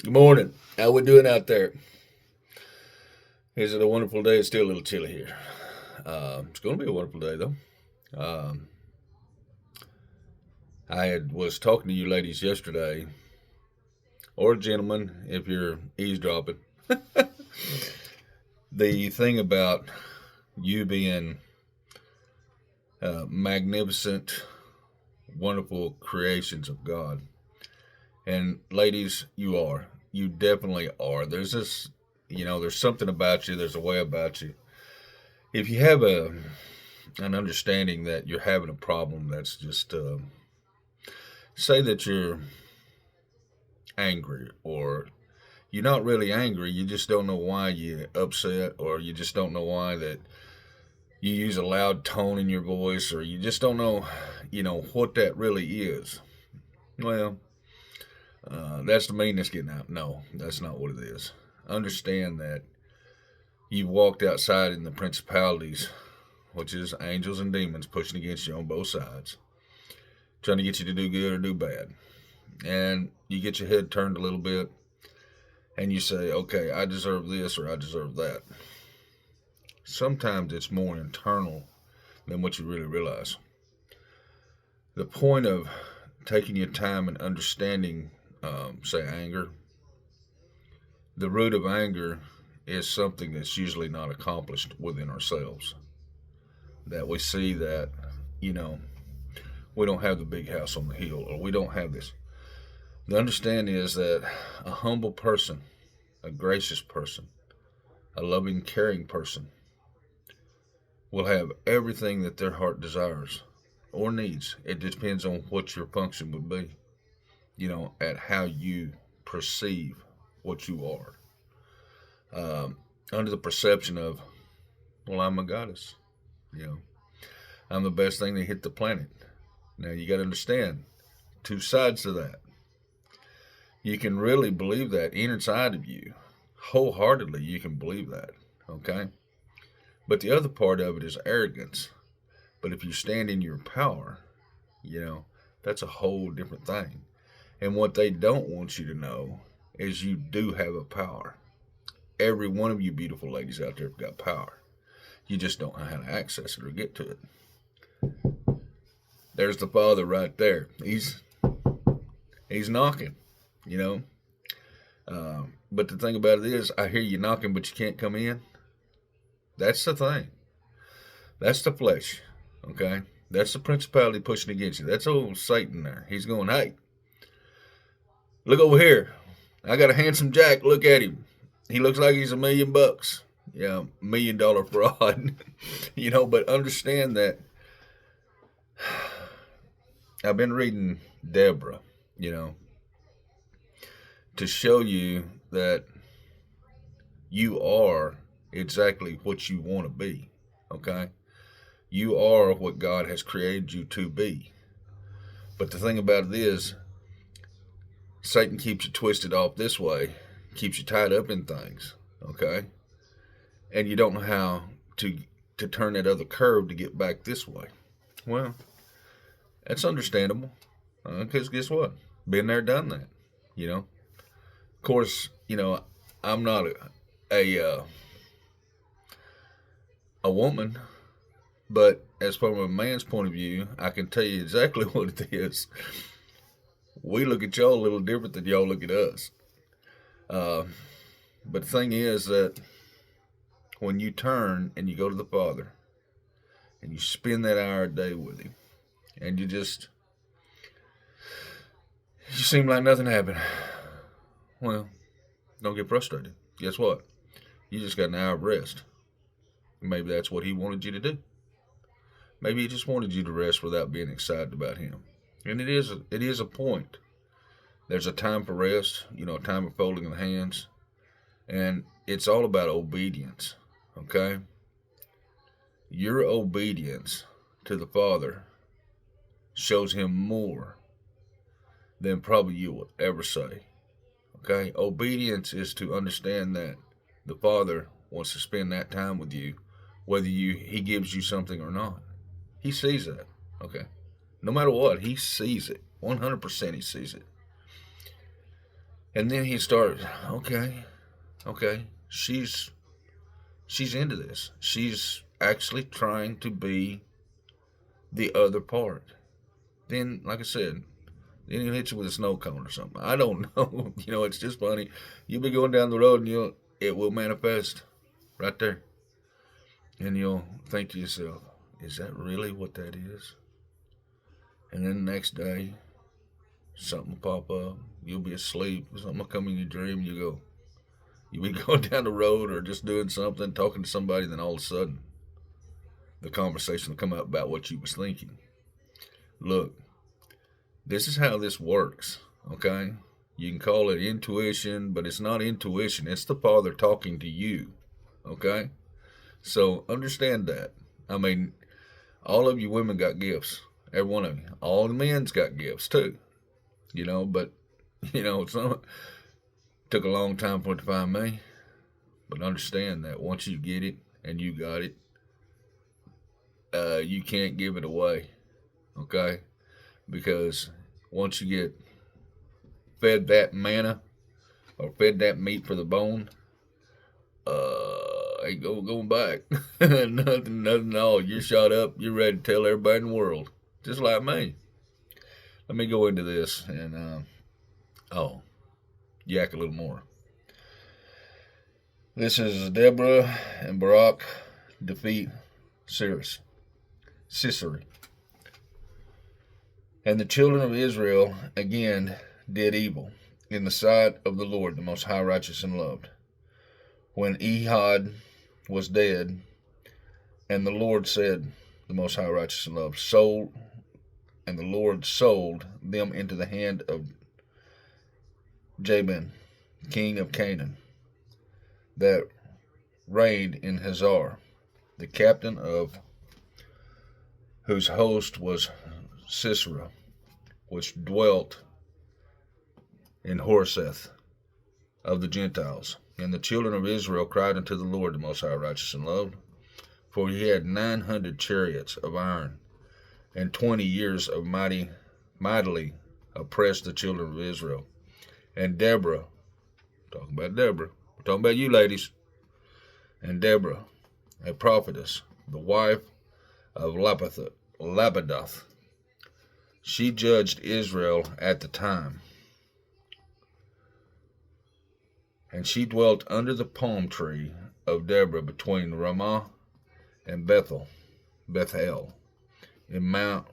Good morning. How we doing out there? Is it a wonderful day? It's still a little chilly here. It's going to be a wonderful day though. Um, was talking to you ladies yesterday, or gentlemen, if you're eavesdropping. The thing about you being magnificent, wonderful creations of God, and ladies, you are. You definitely are. There's this, there's something about you. There's a way about you. If you have an understanding that you're having a problem that's just say that you're angry, or you're not really angry, you just don't know why you're upset, or you just don't know why that you use a loud tone in your voice, or you just don't know what that really is. Well, that's the meanness getting out. No, that's not what it is. Understand that you've walked outside in the principalities, which is angels and demons pushing against you on both sides, trying to get you to do good or do bad. And you get your head turned a little bit and you say, okay, I deserve this or I deserve that. Sometimes it's more internal than what you really realize. The point of taking your time and understanding, say, anger, the root of anger is something that's usually not accomplished within ourselves. That we see that, you know, we don't have the big house on the hill, or we don't have this. The understanding is that a humble person, a gracious person, a loving, caring person will have everything that their heart desires or needs. It depends on what your function would be, at how you perceive what you are. Under the perception of, well, I'm a goddess, you know, I'm the best thing to hit the planet. Now, you got to understand two sides to that. You can really believe that inside of you, wholeheartedly, you can believe that, okay? But the other part of it is arrogance. But if you stand in your power, you know, that's a whole different thing. And what they don't want you to know is you do have a power. Every one of you beautiful ladies out there have got power. You just don't know how to access it or get to it. There's the father right there. He's knocking, you know. But the thing about it is, I hear you knocking, but you can't come in. That's the thing. That's the flesh. Okay, that's the principality pushing against you. That's old Satan there. He's going, hey, look over here. I got a handsome Jack. Look at him. He looks like he's $1 million. Yeah, $1 million fraud. But understand that I've been reading Deborah, you know, to show you that you are exactly what you want to be. Okay? You are what God has created you to be. But the thing about it is, Satan keeps you twisted off this way, keeps you tied up in things, okay? And you don't know how to turn that other curve to get back this way. Well, that's understandable, because guess what? Been there, done that, you know. Of course, I'm not a woman, but as from a man's point of view, I can tell you exactly what it is. We look at y'all a little different than y'all look at us. Uh, but the thing is that when you turn and you go to the Father and you spend that hour a day with Him, and you seem like nothing happened. Well, don't get frustrated. Guess what? You just got an hour of rest. Maybe that's what He wanted you to do. Maybe He just wanted you to rest without being excited about Him. And it is a point. There's a time for rest, a time for folding the hands, and it's all about obedience. Okay, your obedience to the Father shows Him more than probably you will ever say. Okay, obedience is to understand that the Father wants to spend that time with you, whether He gives you something or not. He sees that. Okay, no matter what, He sees it. 100% He sees it. And then he started, okay, she's into this. She's actually trying to be the other part. Then, like I said, then he'll hit you with a snow cone or something. I don't know. It's just funny. You'll be going down the road and it will manifest right there. And you'll think to yourself, is that really what that is? And then the next day, something will pop up. You'll be asleep. Something will come in your dream. You'll be going down the road or just doing something, talking to somebody, then all of a sudden, the conversation will come up about what you was thinking. Look, this is how this works, okay? You can call it intuition, but it's not intuition. It's the Father talking to you, okay? So understand that. I mean, all of you women got gifts. Every one of you. All the men's got gifts too. But some took a long time for it to find me. But understand that once you get it and you got it, you can't give it away. Okay? Because once you get fed that manna or fed that meat for the bone, ain't going back. nothing at all. You're shot up. You're ready to tell everybody in the world. Just like me. Let me go into this and, yak a little more. This is Deborah and Barak defeat Sisera. And the children of Israel again did evil in the sight of the Lord, the most high, righteous, and loved. When Ehud was dead, and the Lord said, the most high, righteous, and loved, and the Lord sold them into the hand of Jabin, king of Canaan, that reigned in Hazor, the captain of whose host was Sisera, which dwelt in Horeseth of the Gentiles. And the children of Israel cried unto the Lord, the most high, righteous, and loved, for he had 900 chariots of iron, and 20 years of mightily oppressed the children of Israel. And Deborah, talking about Deborah, we're talking about you ladies, and Deborah, a prophetess, the wife of Lapidoth, she judged Israel at the time. And she dwelt under the palm tree of Deborah between Ramah and Bethel, in Mount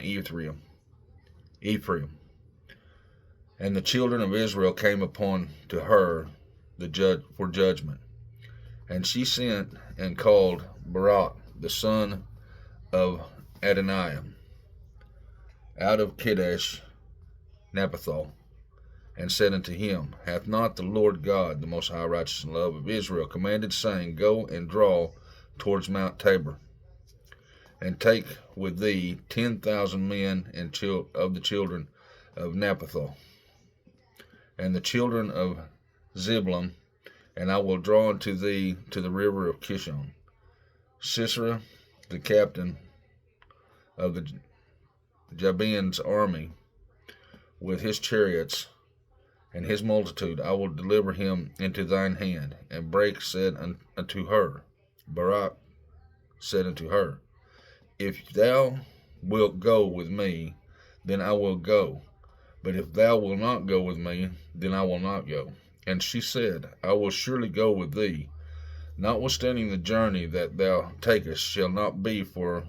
Ephraim. And the children of Israel came upon to her for judgment. And she sent and called Barak, the son of Adoniah, out of Kadesh Naphtali, and said unto him, Hath not the Lord God, the most high, righteous, and love of Israel, commanded, saying, Go and draw towards Mount Tabor, and take with thee 10,000 men of the children of Naphtali, and the children of Zebulun, and I will draw unto thee to the river of Kishon. Sisera, the captain of the Jabin's army, with his chariots and his multitude, I will deliver him into thine hand. And Barak said unto her, If thou wilt go with me, then I will go. But if thou wilt not go with me, then I will not go. And she said, I will surely go with thee, notwithstanding the journey that thou takest shall not be for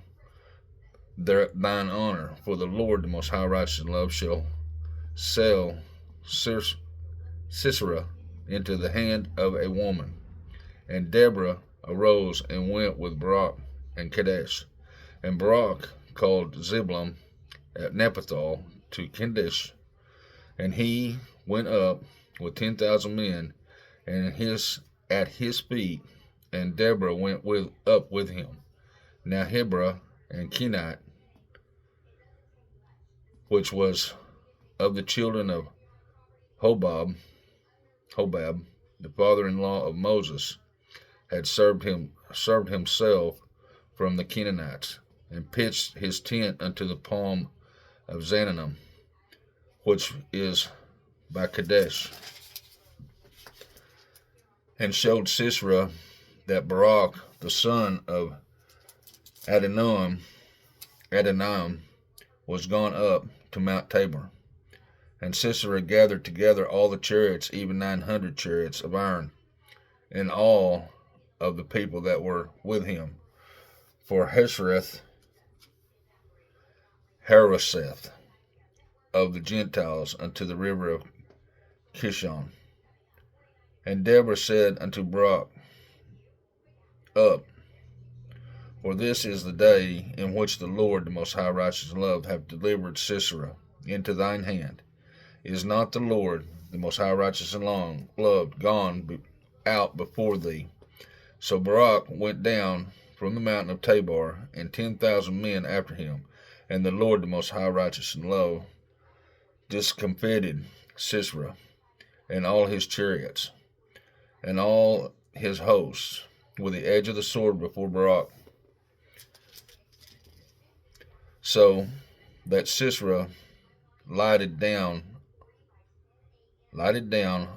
thine honor, for the Lord, the most high, righteous, and love, shall sell Sisera into the hand of a woman. And Deborah arose and went with Barak and Kadesh. And Barak called Zebulun at Naphtali to Kadesh, and he went up with 10,000 men and at his feet, and Deborah went up with him. Now Hebrah and Kenite, which was of the children of Hobab, the father-in-law of Moses, had served himself from the Canaanites, and pitched his tent unto the palm of Zananim, which is by Kadesh, and showed Sisera that Barak, the son of Adoniam, was gone up to Mount Tabor. And Sisera gathered together all the chariots, even 900 chariots of iron, and all of the people that were with him, for Harosheth of the Gentiles unto the river of Kishon. And Deborah said unto Barak, Up, for this is the day in which the Lord, the most high righteous and loved, hath delivered Sisera into thine hand. Is not the Lord, the most high righteous and loved, gone out before thee? So Barak went down from the mountain of Tabor, and 10,000 men after him. And the Lord, the most high righteous and loved, discomfited Sisera and all his chariots and all his hosts with the edge of the sword before Barak, so that Sisera lighted down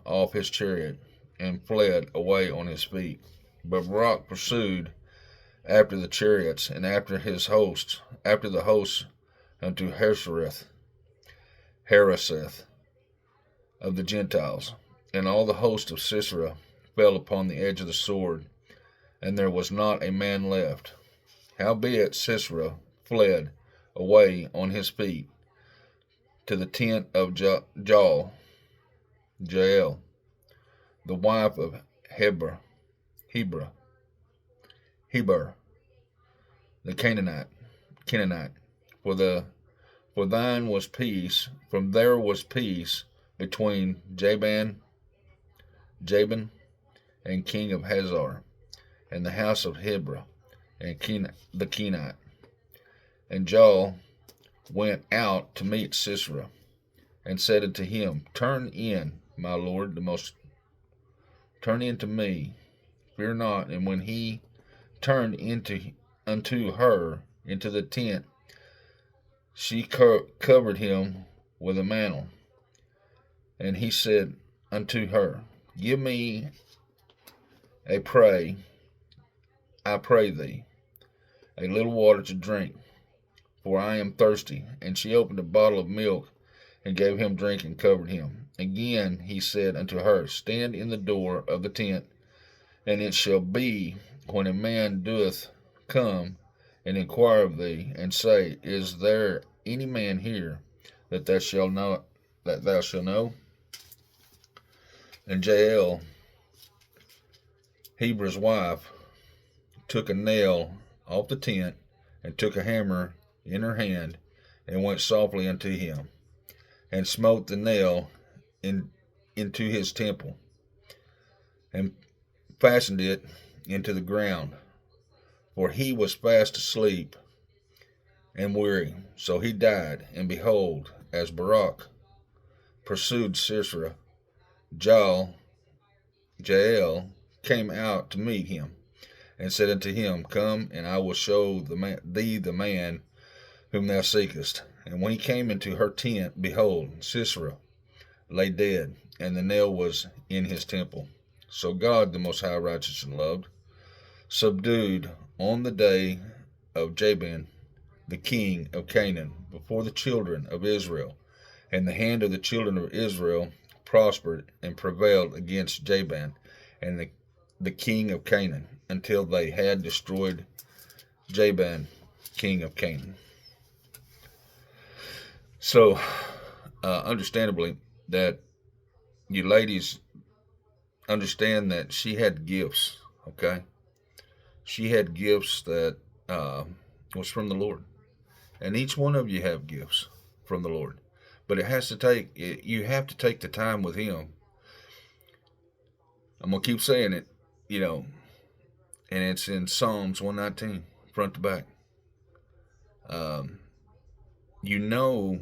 off his chariot and fled away on his feet. But Barak pursued after the chariots and after the hosts unto Harosheth of the Gentiles. And all the host of Sisera fell upon the edge of the sword, and there was not a man left. Howbeit Sisera fled away on his feet to the tent of Jael, the wife of Heber, the Canaanite. For thine was peace, from there was peace between Jabin, and king of Hazor, and the house of Heber, and the Kenite. And Jael went out to meet Sisera, and said unto him, Turn in, my lord, turn in to me, fear not. And when he turned unto her into the tent, she covered him with a mantle. And he said unto her, Give me I pray thee, a little water to drink, for I am thirsty. And she opened a bottle of milk, and gave him drink, and covered him. Again he said unto her, Stand in the door of the tent, and it shall be, when a man doth come and inquire of thee, and say, Is there any man here, that thou shalt know? And Jael, Heber's wife, took a nail off the tent, and took a hammer in her hand, and went softly unto him, and smote the nail into his temple, and fastened it into the ground, for he was fast asleep and weary. So he died, and behold, as Barak pursued Sisera, Jael came out to meet him, and said unto him, Come, and I will show thee the man whom thou seekest. And when he came into her tent, behold, Sisera lay dead, and the nail was in his temple. So God, the most high, righteous, and loved, subdued on the day of Jabin, the king of Canaan, before the children of Israel. And the hand of the children of Israel prospered and prevailed against Jabin and the king of Canaan, until they had destroyed Jabin, king of Canaan. So, understandably, that you ladies understand that she had gifts, okay? She had gifts that was from the Lord. And each one of you have gifts from the Lord. But you have to take the time with him. I'm going to keep saying it, and it's in Psalms 119, front to back. You know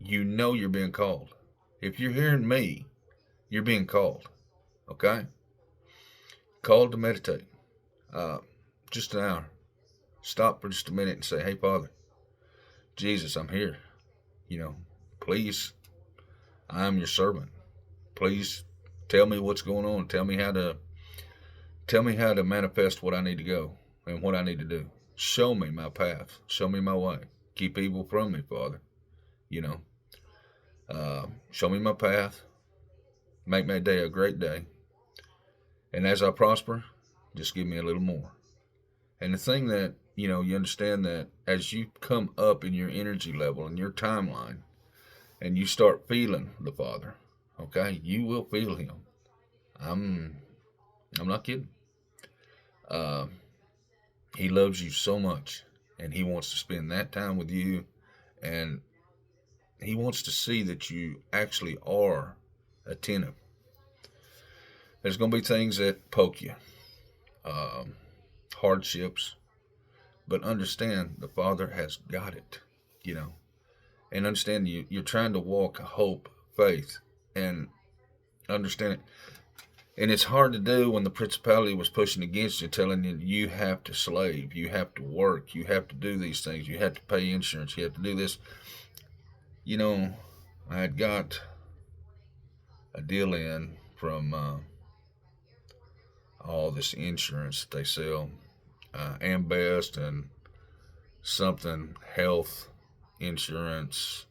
you're being called. If you're hearing me, you're being called, okay? Called to meditate. Just an hour. Stop for just a minute and say, Hey, Father, Jesus, I'm here. Please I am your servant. Please tell me what's going on. Tell me how to manifest what I need to go and what I need to do. Show me my path. Show me my way. Keep evil from me, Father. You know, show me my path. Make my day a great day. And as I prosper, just give me a little more. And the thing that, you understand that as you come up in your energy level and your timeline and you start feeling the Father, okay, you will feel him. I'm not kidding. He loves you so much, and he wants to spend that time with you, and he wants to see that you actually are attentive. There's going to be things that poke you, hardships, but understand the Father has got it, and understand you're trying to walk hope, faith, and understand it. And it's hard to do when the principality was pushing against you, telling you you have to slave, you have to work, you have to do these things, you have to pay insurance, you have to do this. I had got a deal in from all this insurance that they sell, Ambest and something health insurance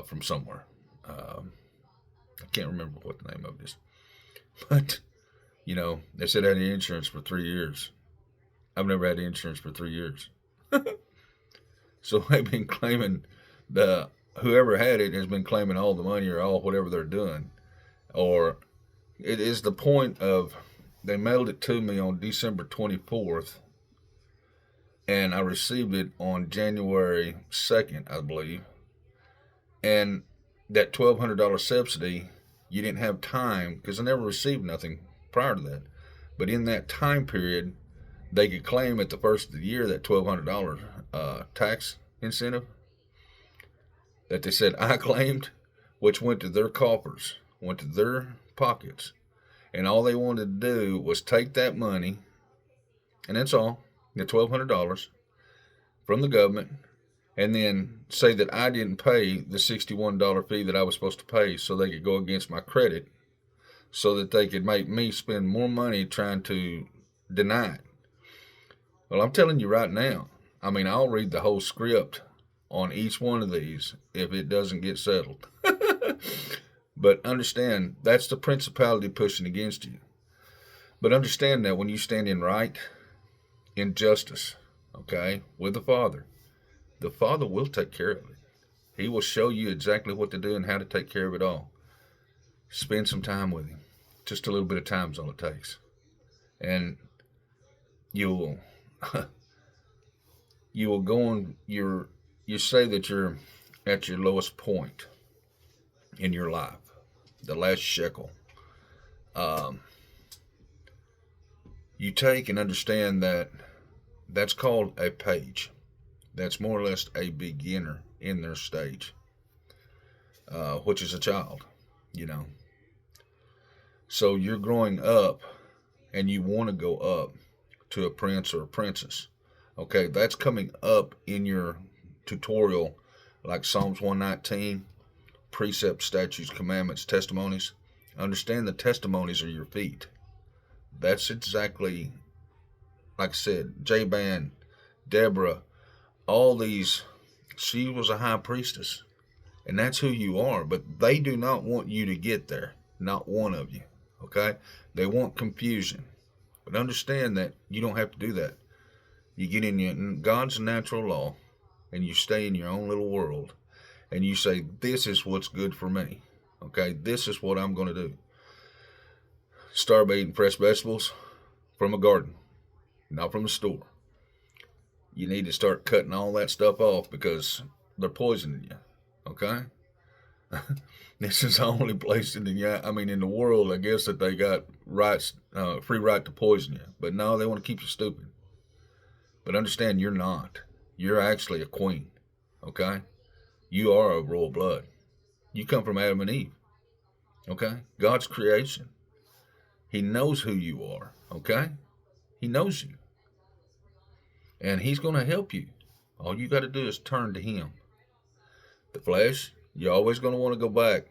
from somewhere. I can't remember what the name of it is. But, they said I had insurance for 3 years. I've never had insurance for 3 years. So they've been claiming, whoever had it has been claiming all the money or all whatever they're doing. Or it is the point of, they mailed it to me on December 24th. And I received it on January 2nd, I believe. And that $1,200 subsidy, you didn't have time, because I never received nothing prior to that. But in that time period, they could claim at the first of the year that $1,200 tax incentive that they said I claimed, which went to their coffers, went to their pockets. And all they wanted to do was take that money, and that's all, the $1,200 from the government, and then say that I didn't pay the $61 fee that I was supposed to pay, so they could go against my credit, so that they could make me spend more money trying to deny it. Well, I'm telling you right now, I'll read the whole script on each one of these if it doesn't get settled. But understand, that's the principality pushing against you. But understand that when you stand in right, in justice, okay, with the Father will take care of it. He will show you exactly what to do and how to take care of it all. Spend some time with him. Just a little bit of time is all it takes. And you will go on you say that you're at your lowest point in your life, the last shekel. You take and understand that that's called a page. That's more or less a beginner in their stage, which is a child, So you're growing up and you want to go up to a prince or a princess. Okay, that's coming up in your tutorial, like Psalms 119, precepts, statutes, commandments, testimonies. Understand the testimonies are your feet. That's exactly, like I said, Jabin, Deborah, all these, she was a high priestess, and that's who you are. But they do not want you to get there, not one of you, okay? They want confusion. But understand that you don't have to do that. You get in God's natural law, and you stay in your own little world, and you say, this is what's good for me, okay? This is what I'm going to do. Start by eating fresh vegetables from a garden, not from a store. You need to start cutting all that stuff off because they're poisoning you, okay? This is the only place in the world, I guess, that they got rights, free right to poison you. But no, they want to keep you stupid. But understand, you're not. You're actually a queen, okay? You are a royal blood. You come from Adam and Eve, okay? God's creation. He knows who you are, okay? He knows you. And he's going to help you. All you got to do is turn to him. The flesh, You're always going to want to go back.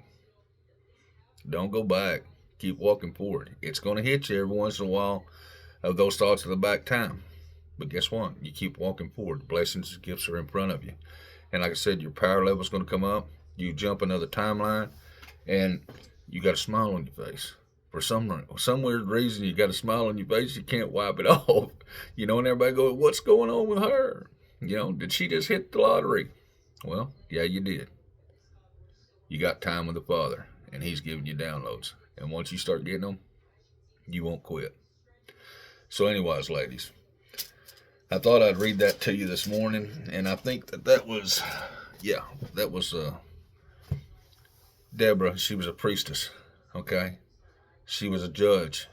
Don't go back. Keep walking forward. It's going to hit you every once in a while of those thoughts of the back time. But guess what? You keep walking forward. The blessings and gifts are in front of you. And like I said, your power level is going to come up. You jump another timeline, and you got a smile on your face. For some weird reason, you got a smile on your face. You can't wipe it off. And everybody goes, "What's going on with her? Did she just hit the lottery?" Well, yeah, you did. You got time with the Father, and He's giving you downloads. And once you start getting them, you won't quit. So anyways, ladies, I thought I'd read that to you this morning, and I think that was Deborah. She was a priestess, okay? She was a judge.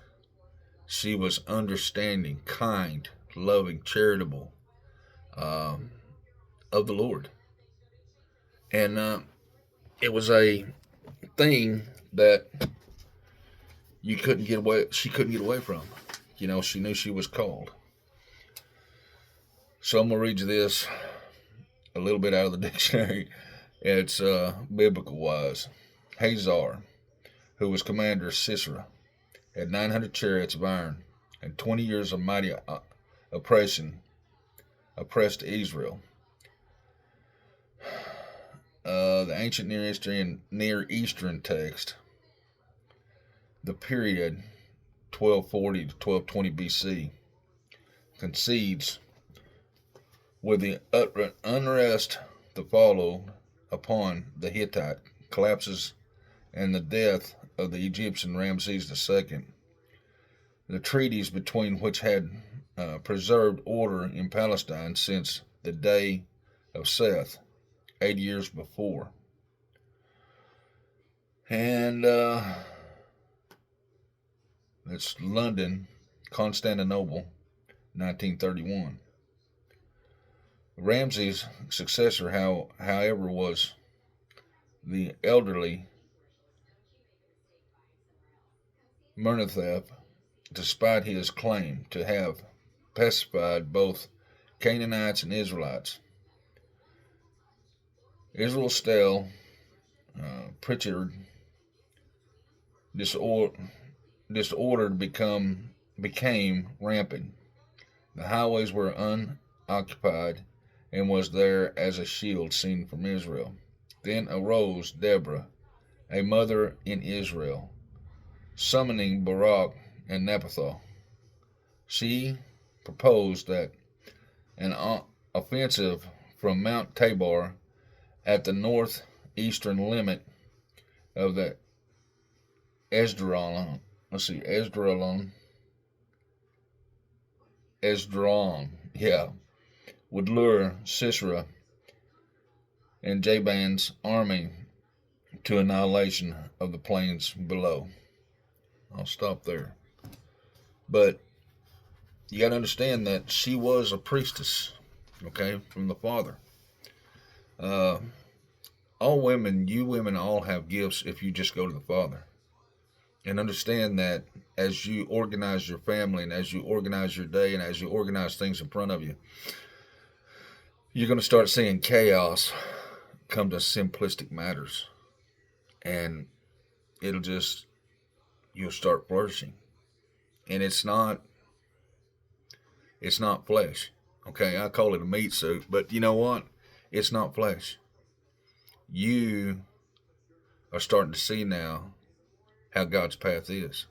She was understanding, kind, loving, charitable of the Lord. And it was a thing that she couldn't get away from. She knew she was called. So I'm going to read you this a little bit out of the dictionary. It's biblical wise. Hazar, who was commander of Sisera, had 900 chariots of iron, and 20 years of mighty oppression oppressed Israel. The ancient Near Eastern text, the period 1240 to 1220 BC, concedes with the unrest that followed upon the Hittite collapses and the death of the Egyptian Ramses II, the treaties between which had preserved order in Palestine since the day of Seth, 80 years before. And it's London, Constantinople, 1931. Ramses' successor, however, was the elderly Merneptah, despite his claim to have pacified both Canaanites and Israelites. Israel's stale, Pritchard, disorder became rampant. The highways were unoccupied and was there as a shield seen from Israel. Then arose Deborah, a mother in Israel, summoning Barak and Nephthah. She proposed that an offensive from Mount Tabor at the northeastern limit of the Esdraelon, would lure Sisera and Jabin's army to annihilation of the plains below. I'll stop there. But you got to understand that she was a priestess, okay, from the Father. You women all have gifts if you just go to the Father. And understand that as you organize your family and as you organize your day and as you organize things in front of you, you're going to start seeing chaos come to simplistic matters. And you'll start flourishing. And it's not flesh. Okay, I call it a meat suit, but you know what? It's not flesh. You are starting to see now how God's path is.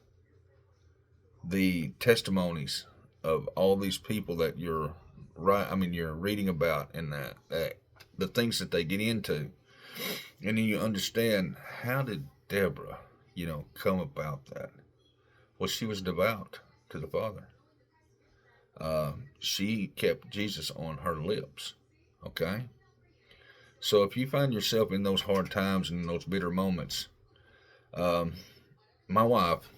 The testimonies of all these people that you're reading about, and that the things that they get into, and then you understand, how did Deborah, come about that? Well, she was devout to the Father. She kept Jesus on her lips. Okay? So if you find yourself in those hard times and in those bitter moments, my wife,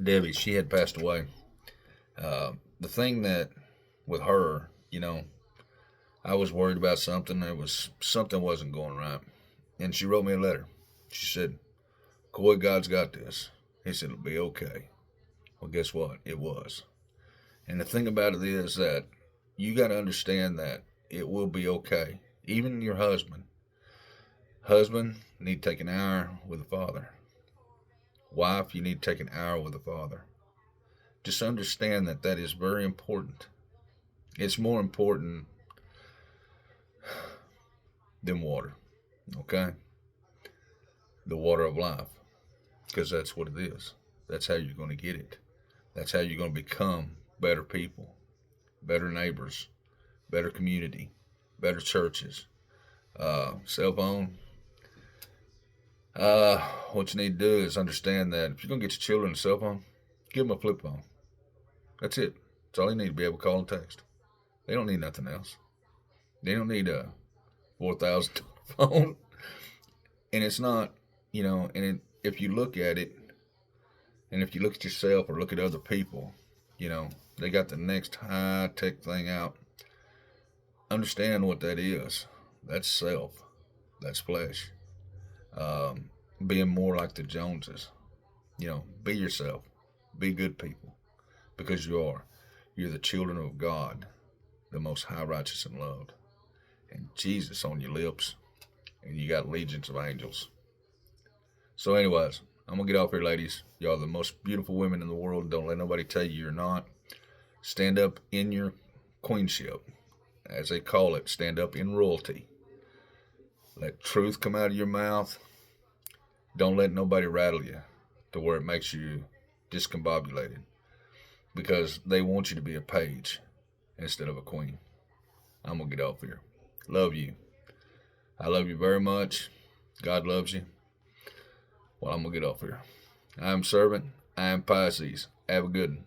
Debbie, she had passed away. The thing that with her, I was worried about something. Something wasn't going right. And she wrote me a letter. She said, "Coy, God's got this." He said, "It'll be okay." Well, guess what? It was. And the thing about it is that you got to understand that it will be okay. Even your husband. Husband, you need to take an hour with the Father. Wife, you need to take an hour with the Father. Just understand that that is very important. It's more important than water, okay? The water of life, because that's what it is. That's how you're going to get it. That's how you're going to become better people, better neighbors, better community, better churches. Cell phone. What you need to do is understand that if you're going to get your children a cell phone, give them a flip phone. That's it. That's all they need to be able to call and text. They don't need nothing else. They don't need a $4,000 phone. And it's not, if you look at it, and if you look at yourself or look at other people, they got the next high tech thing out. Understand what that is. That's self. That's flesh. Being more like the Joneses. Be yourself. Be good people. Because you are. You're the children of God, the most high, righteous, and loved. And Jesus on your lips. And you got legions of angels. So anyways, I'm going to get off here, ladies. Y'all are the most beautiful women in the world. Don't let nobody tell you you're not. Stand up in your queenship. As they call it, stand up in royalty. Let truth come out of your mouth. Don't let nobody rattle you to where it makes you discombobulated. Because they want you to be a page instead of a queen. I'm going to get off here. Love you. I love you very much. God loves you. Well, I'm going to get off here. I am servant. I am Pisces. Have a good one.